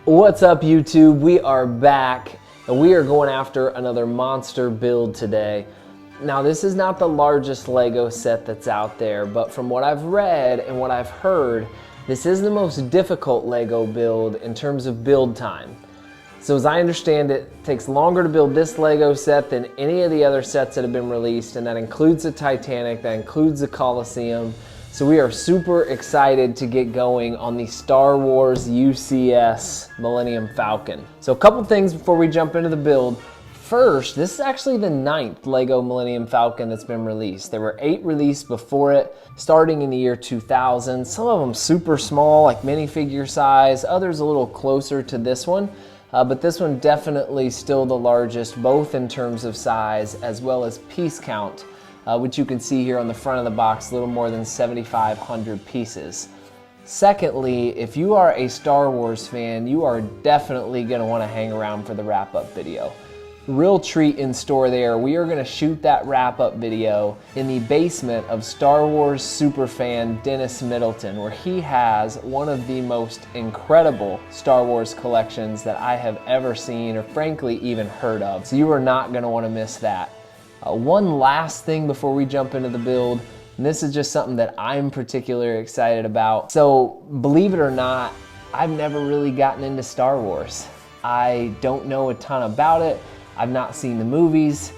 What's up, YouTube? We are back and we are going after another monster build today. Now, this is not the largest Lego set that's out there, but from what I've read and what I've heard, this is the most difficult Lego build in terms of build time. So as I understand it, it takes longer to build this Lego set than any of the other sets that have been released, and that includes the Titanic, that includes the Colosseum. So we are super excited to get going on the Star Wars UCS Millennium Falcon. So a couple things before we jump into the build. First, this is actually the 9th Lego Millennium Falcon that's been released. There were 8 released before it, starting in the year 2000. Some of them super small, like minifigure size, others a little closer to this one. But this one definitely still the largest, both in terms of size as well as piece count. Which you can see here on the front of the box, a little more than 7,500 pieces. Secondly, if you are a Star Wars fan, you are definitely going to want to hang around for the wrap-up video. Real treat in store there. We are going to shoot that wrap-up video in the basement of Star Wars superfan Dennis Middleton, where he has one of the most incredible Star Wars collections that I have ever seen or frankly even heard of. So you are not going to want to miss that. One last thing before we jump into the build, and this is just something that I'm particularly excited about. So believe it or not, I've never really gotten into Star Wars. I don't know a ton about it. I've not seen the movies.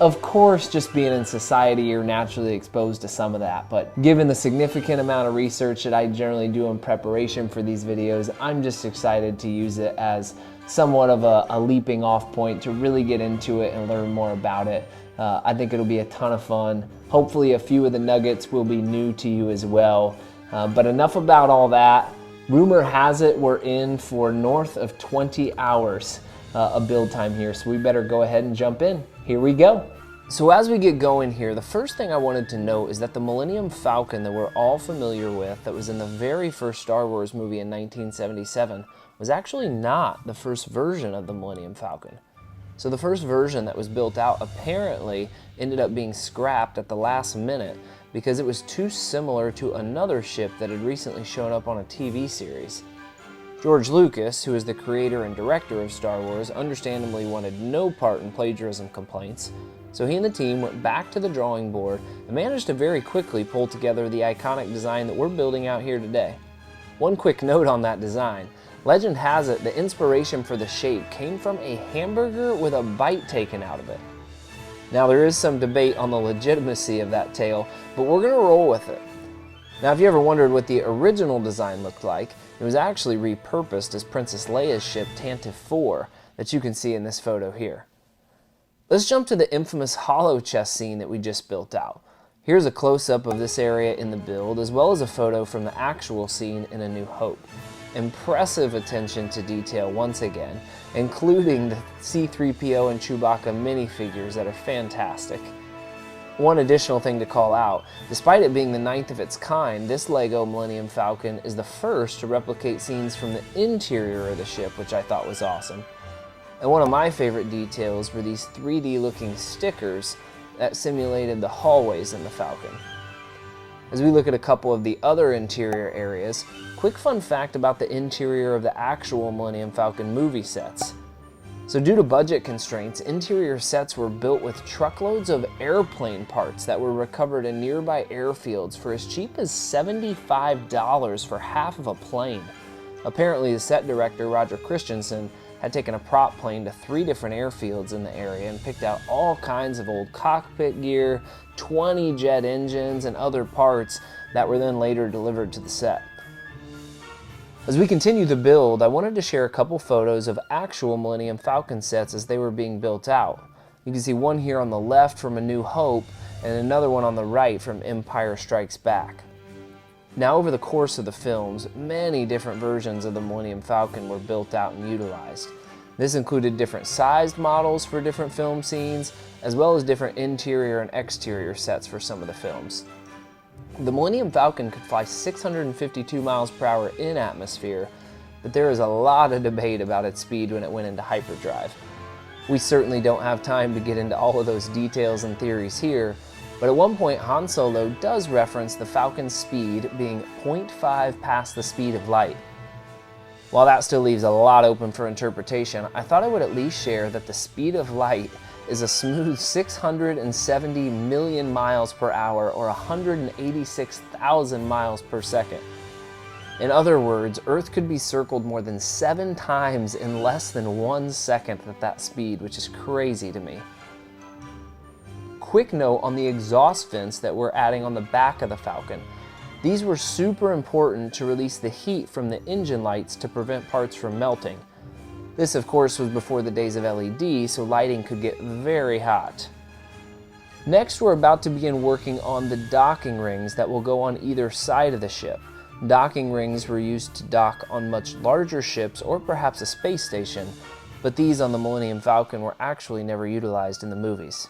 Of course, just being in society, you're naturally exposed to some of that, but given the significant amount of research that I generally do in preparation for these videos, I'm just excited to use it as somewhat of a leaping off point to really get into it and learn more about it. I think it'll be a ton of fun. Hopefully a few of the nuggets will be new to you as well. But enough about all that. Rumor has it we're in for north of 20 hours of build time here, so we better go ahead and jump in. Here we go. So as we get going here, the first thing I wanted to note is that the Millennium Falcon that we're all familiar with, that was in the very first Star Wars movie in 1977, was actually not the first version of the Millennium Falcon. So the first version that was built out apparently ended up being scrapped at the last minute because it was too similar to another ship that had recently shown up on a TV series. George Lucas, who is the creator and director of Star Wars, understandably wanted no part in plagiarism complaints, so he and the team went back to the drawing board and managed to very quickly pull together the iconic design that we're building out here today. One quick note on that design. Legend has it the inspiration for the shape came from a hamburger with a bite taken out of it. Now, there is some debate on the legitimacy of that tale, but we're going to roll with it. Now, if you ever wondered what the original design looked like, it was actually repurposed as Princess Leia's ship Tantive 4 that you can see in this photo here. Let's jump to the infamous hollow chest scene that we just built out. Here's a close-up of this area in the build, as well as a photo from the actual scene in A New Hope. Impressive attention to detail once again, including the C-3PO and Chewbacca minifigures that are fantastic. One additional thing to call out, despite it being the 9th of its kind, this Lego Millennium Falcon is the first to replicate scenes from the interior of the ship, which I thought was awesome. And one of my favorite details were these 3D looking stickers that simulated the hallways in the Falcon. As we look at a couple of the other interior areas, quick fun fact about the interior of the actual Millennium Falcon movie sets. So due to budget constraints, interior sets were built with truckloads of airplane parts that were recovered in nearby airfields for as cheap as $75 for half of a plane. Apparently the set director, Roger Christensen, had taken a prop plane to 3 different airfields in the area and picked out all kinds of old cockpit gear, 20 jet engines, and other parts that were then later delivered to the set. As we continue the build, I wanted to share a couple photos of actual Millennium Falcon sets as they were being built out. You can see one here on the left from A New Hope, and another one on the right from Empire Strikes Back. Now, over the course of the films, many different versions of the Millennium Falcon were built out and utilized. This included different sized models for different film scenes, as well as different interior and exterior sets for some of the films. The Millennium Falcon could fly 652 miles per hour in atmosphere, but there is a lot of debate about its speed when it went into hyperdrive. We certainly don't have time to get into all of those details and theories here, but at one point Han Solo does reference the Falcon's speed being 0.5 past the speed of light. While that still leaves a lot open for interpretation, I thought I would at least share that the speed of light is a smooth 670 million miles per hour or 186,000 miles per second. In other words, Earth could be circled more than 7 times in less than 1 second at that speed, which is crazy to me. Quick note on the exhaust vents that we're adding on the back of the Falcon. These were super important to release the heat from the engine lights to prevent parts from melting. This, of course, was before the days of LED, so lighting could get very hot. Next, we're about to begin working on the docking rings that will go on either side of the ship. Docking rings were used to dock on much larger ships or perhaps a space station, but these on the Millennium Falcon were actually never utilized in the movies.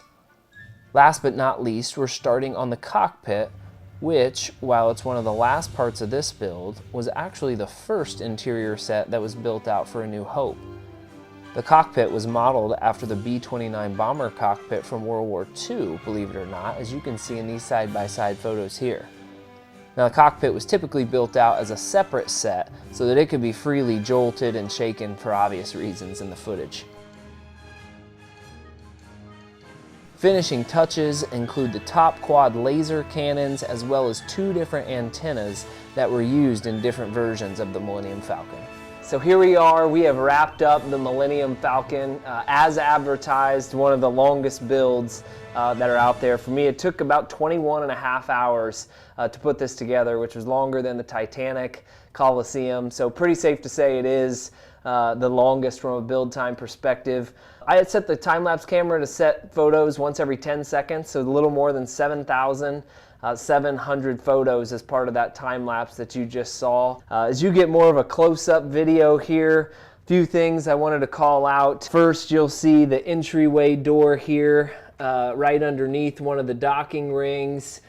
Last but not least, we're starting on the cockpit, which, while it's one of the last parts of this build, was actually the first interior set that was built out for A New Hope. The cockpit was modeled after the B-29 bomber cockpit from World War II, believe it or not, as you can see in these side-by-side photos here. Now, the cockpit was typically built out as a separate set so that it could be freely jolted and shaken for obvious reasons in the footage. Finishing touches include the top quad laser cannons as well as 2 different antennas that were used in different versions of the Millennium Falcon. So here we are, we have wrapped up the Millennium Falcon as advertised, one of the longest builds that are out there. For me, it took about 21.5 hours to put this together, which was longer than the Titanic, Coliseum. So pretty safe to say it is the longest from a build time perspective. I had set the time-lapse camera to set photos once every 10 seconds, so a little more than 7,700 photos as part of that time-lapse that you just saw. As you get more of a close-up video here, a few things I wanted to call out. First, you'll see the entryway door here right underneath one of the docking rings.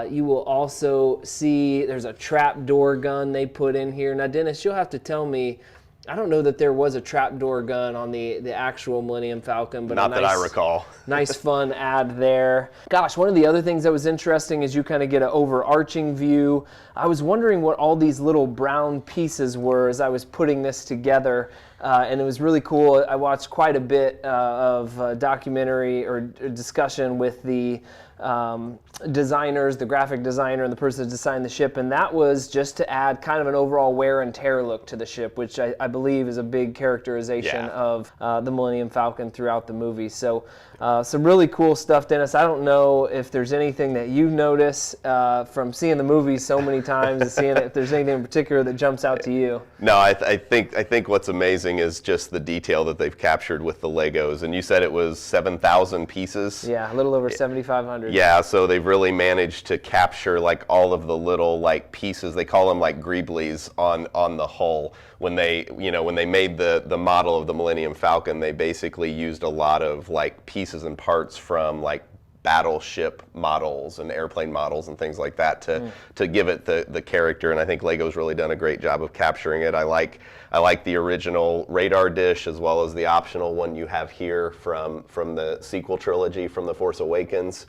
You will also see there's a trap door gun they put in here. Now, Dennis, you'll have to tell me, I don't know that there was a trapdoor gun on the actual Millennium Falcon, but not that I recall. Nice fun ad there. Gosh, one of the other things that was interesting is you kind of get an overarching view. I was wondering what all these little brown pieces were as I was putting this together, and it was really cool. I watched quite a bit of documentary or discussion with the designers, the graphic designer and the person that designed the ship, and that was just to add kind of an overall wear and tear look to the ship, which I believe is a big characterization of the Millennium Falcon throughout the movie. So some really cool stuff, Dennis. I don't know if there's anything that you notice from seeing the movie so many times and seeing if there's anything in particular that jumps out to you. No, I think what's amazing is just the detail that they've captured with the Legos. And you said it was 7,000 pieces? Yeah, a little over 7,500. Yeah, so they've really managed to capture like all of the little like pieces. They call them like greeblies on the hull. When they made the model of the Millennium Falcon, they basically used a lot of like pieces and parts from like battleship models and airplane models and things like that to give it the character, and I think Lego's really done a great job of capturing it. I like the original radar dish as well as the optional one you have here from the sequel trilogy from The Force Awakens.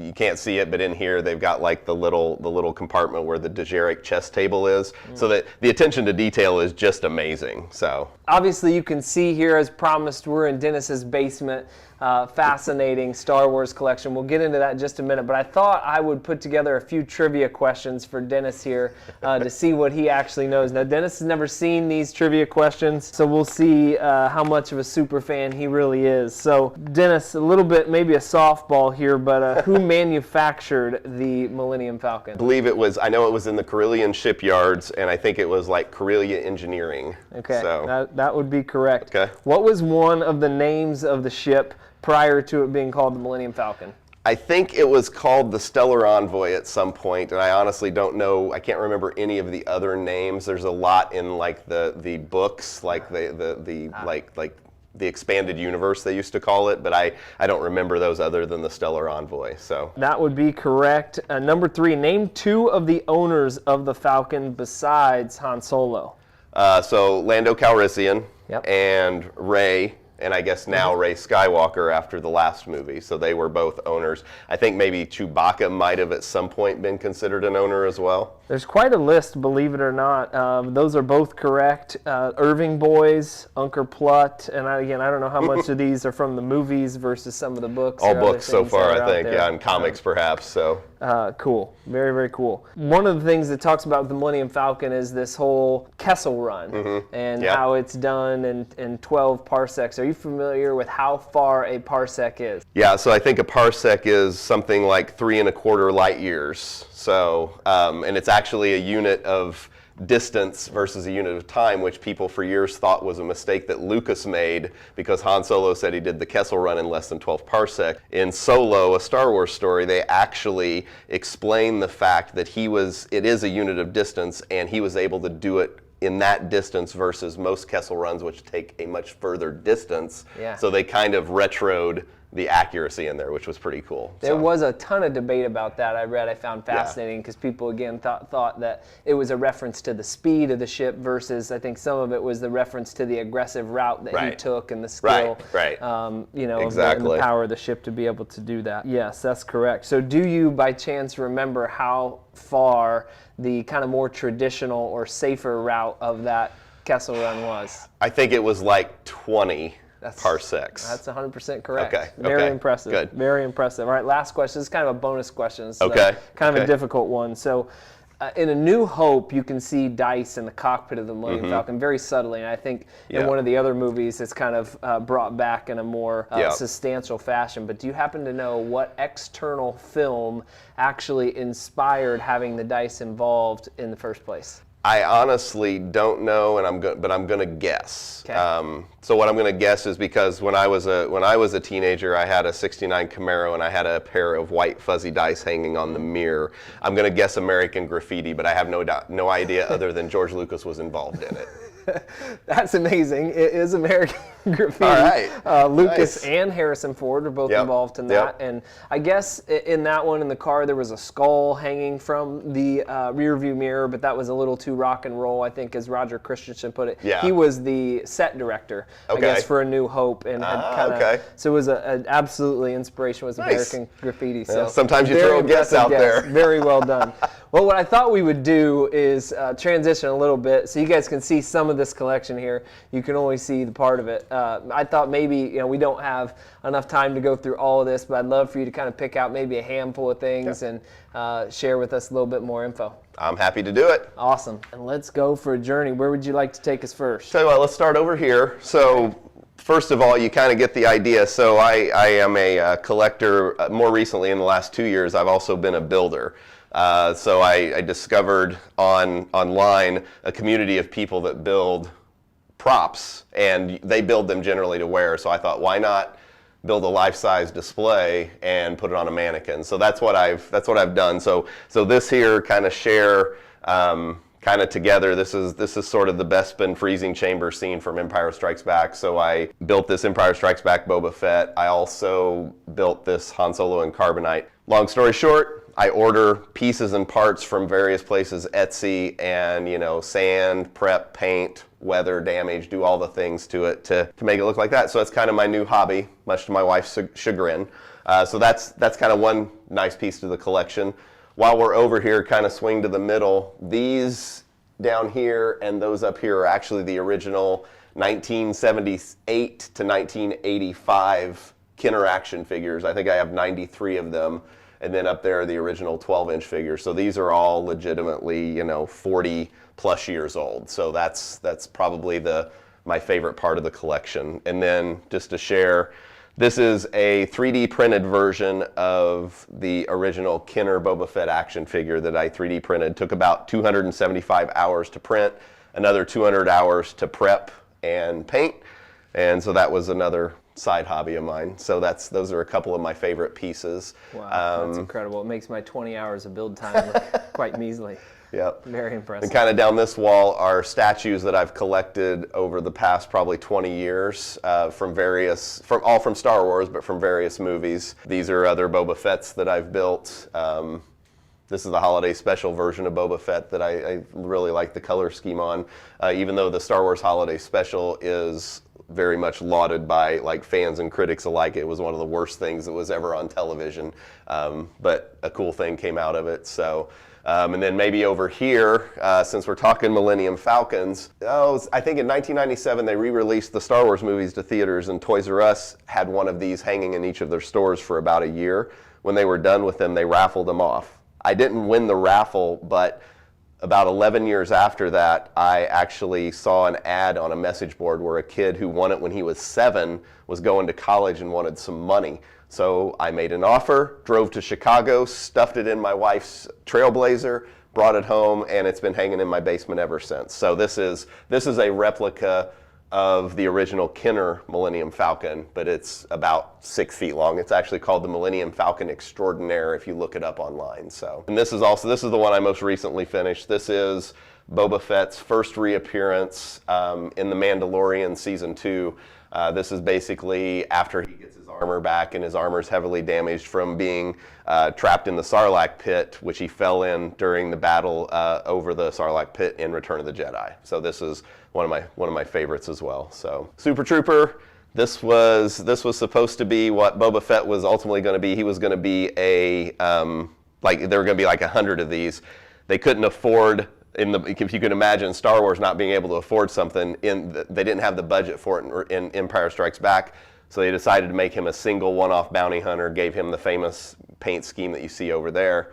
You can't see it, but in here they've got like the little compartment where the Dejeric chess table is, so that the attention to detail is just amazing. So obviously you can see here, as promised, we're in Dennis's basement. Fascinating Star Wars collection. We'll get into that in just a minute, but I thought I would put together a few trivia questions for Dennis here to see what he actually knows. Now, Dennis has never seen these trivia questions, so we'll see how much of a super fan he really is. So, Dennis, a little bit, maybe a softball here, but who manufactured the Millennium Falcon? I know it was in the Carillion shipyards, and I think it was like Carillion Engineering. Okay, so that would be correct. Okay. What was one of the names of the ship prior to it being called the Millennium Falcon? I think it was called the Stellar Envoy at some point, and I honestly don't know. I can't remember any of the other names. There's a lot in like the books, like the expanded universe they used to call it, but I don't remember those other than the Stellar Envoy. So that would be correct. Number 3, name 2 of the owners of the Falcon besides Han Solo. So Lando Calrissian Yep. and Rey and I guess now Rey Skywalker after the last movie. So they were both owners. I think maybe Chewbacca might have at some point been considered an owner as well. There's quite a list, believe it or not. Those are both correct. Irving Boys, Unker Plutt, and I don't know how much of these are from the movies versus some of the books. All books so far, I think, and comics perhaps. So cool, very, very cool. One of the things that talks about the Millennium Falcon is this whole Kessel Run and how it's done in 12 parsecs. Are you familiar with how far a parsec is? Yeah, so I think a parsec is something like 3¼ light years. So, and it's actually a unit of distance versus a unit of time, which people for years thought was a mistake that Lucas made because Han Solo said he did the Kessel Run in less than 12 parsec. In Solo, a Star Wars story, they actually explain the fact that it is a unit of distance, and he was able to do it in that distance versus most Kessel Runs, which take a much further distance. Yeah. So they kind of retroed the accuracy in there, which was pretty cool. There was a ton of debate about that. I found fascinating because people again thought that it was a reference to the speed of the ship versus I think some of it was the reference to the aggressive route that he took and the skill, and the power of the ship to be able to do that. Yes, that's correct. So do you by chance remember how far the kind of more traditional or safer route of that Kessel Run was? I think it was like 20 parsecs. That's 100% correct. Okay. Very impressive. Good. Very impressive. All right, last question. This is kind of a bonus question. It's kind of a difficult one. So in A New Hope, you can see dice in the cockpit of the Millennium Falcon very subtly. And I think in one of the other movies, it's kind of brought back in a more substantial fashion. But do you happen to know what external film actually inspired having the dice involved in the first place? I honestly don't know, but I'm gonna guess. Okay. So what I'm gonna guess is because when I was a teenager, I had a '69 Camaro and I had a pair of white fuzzy dice hanging on the mirror. I'm gonna guess American Graffiti, but I have no idea other than George Lucas was involved in it. That's amazing. It is American Graffiti. All right. Lucas and Harrison Ford were both involved in that. And I guess in that one in the car, there was a skull hanging from the rear view mirror, but that was a little too rock and roll, I think, as Roger Christensen put it. Yeah. He was the set director, I guess, for A New Hope. And so it was an absolutely inspiration was American Graffiti. So sometimes you throw a guess out there. Very well done. Well, what I thought we would do is transition a little bit so you guys can see some of this collection here. You can only see the part of it. I thought maybe we don't have enough time to go through all of this, but I'd love for you to kind of pick out maybe a handful of things and share with us a little bit more info. I'm happy to do it. Awesome. And let's go for a journey. Where would you like to take us first? Tell you what, let's start over here. So first of all, you kind of get the idea. So I am a collector. More recently, in the last 2 years, I've also been a builder. So I discovered online a community of people that build props, and they build them generally to wear. So I thought, why not build a life-size display and put it on a mannequin? So that's what I've done. So this here kind of share kind of together. This is sort of the Bespin freezing chamber scene from Empire Strikes Back. So I built this Empire Strikes Back Boba Fett. I also built this Han Solo in carbonite. Long story short, I order pieces and parts from various places, Etsy, and sand, prep, paint, weather, damage, do all the things to it to make it look like that. So that's kind of my new hobby, much to my wife's chagrin. So that's kind of one nice piece to the collection. While we're over here, kind of swing to the middle, these down here and those up here are actually the original 1978 to 1985 Kenner action figures. I think I have 93 of them. And then up there are the original 12-inch figures. So these are all legitimately, 40 plus years old. So that's probably my favorite part of the collection. And then just to share, this is a 3D printed version of the original Kenner Boba Fett action figure that I 3D printed. Took about 275 hours to print, another 200 hours to prep and paint. And so that was another side hobby of mine. So those are a couple of my favorite pieces. Wow, that's incredible. It makes my 20 hours of build time look quite measly. Yep. Very impressive. And kind of down this wall are statues that I've collected over the past probably 20 years all from Star Wars, but from various movies. These are other Boba Fetts that I've built. This is the holiday special version of Boba Fett that I really like the color scheme on, even though the Star Wars holiday special is very much lauded by like fans and critics alike. It was one of the worst things that was ever on television, but a cool thing came out of it. So. And then maybe over here, since we're talking Millennium Falcons, I think in 1997 they re-released the Star Wars movies to theaters, and Toys R Us had one of these hanging in each of their stores for about a year. When they were done with them, they raffled them off. I didn't win the raffle, but about 11 years after that, I actually saw an ad on a message board where a kid who won it when he was 7 was going to college and wanted some money. So I made an offer, drove to Chicago, stuffed it in my wife's Trailblazer, brought it home, and it's been hanging in my basement ever since. So this is a replica of the original Kenner Millennium Falcon, but it's about 6 feet long. It's actually called the Millennium Falcon Extraordinaire if you look it up online. So, and this is the one I most recently finished. This is Boba Fett's first reappearance in The Mandalorian Season 2. This is basically after he gets his armor back, and his armor is heavily damaged from being trapped in the Sarlacc pit, which he fell in during the battle over the Sarlacc pit in Return of the Jedi. So this is one of my favorites as well. So Super Trooper, this was supposed to be what Boba Fett was ultimately going to be. He was going to be there were going to be like 100 of these. They couldn't afford. If you can imagine Star Wars not being able to afford something, they didn't have the budget for it in Empire Strikes Back, so they decided to make him a single one-off bounty hunter, gave him the famous paint scheme that you see over there,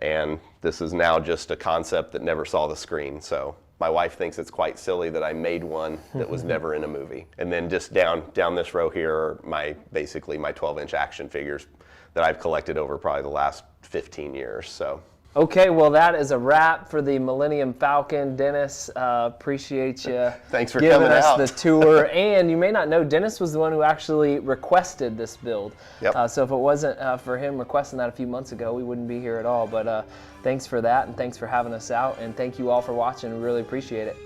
and this is now just a concept that never saw the screen. So my wife thinks it's quite silly that I made one that was never in a movie. And then just down this row here are basically my 12-inch action figures that I've collected over probably the last 15 years. So. Okay, well that is a wrap for the Millennium Falcon. Dennis, appreciate you Thanks for giving coming us out. the tour. And you may not know, Dennis was the one who actually requested this build. Yep. So if it wasn't for him requesting that a few months ago, we wouldn't be here at all. But thanks for that, and thanks for having us out, and thank you all for watching. We really appreciate it.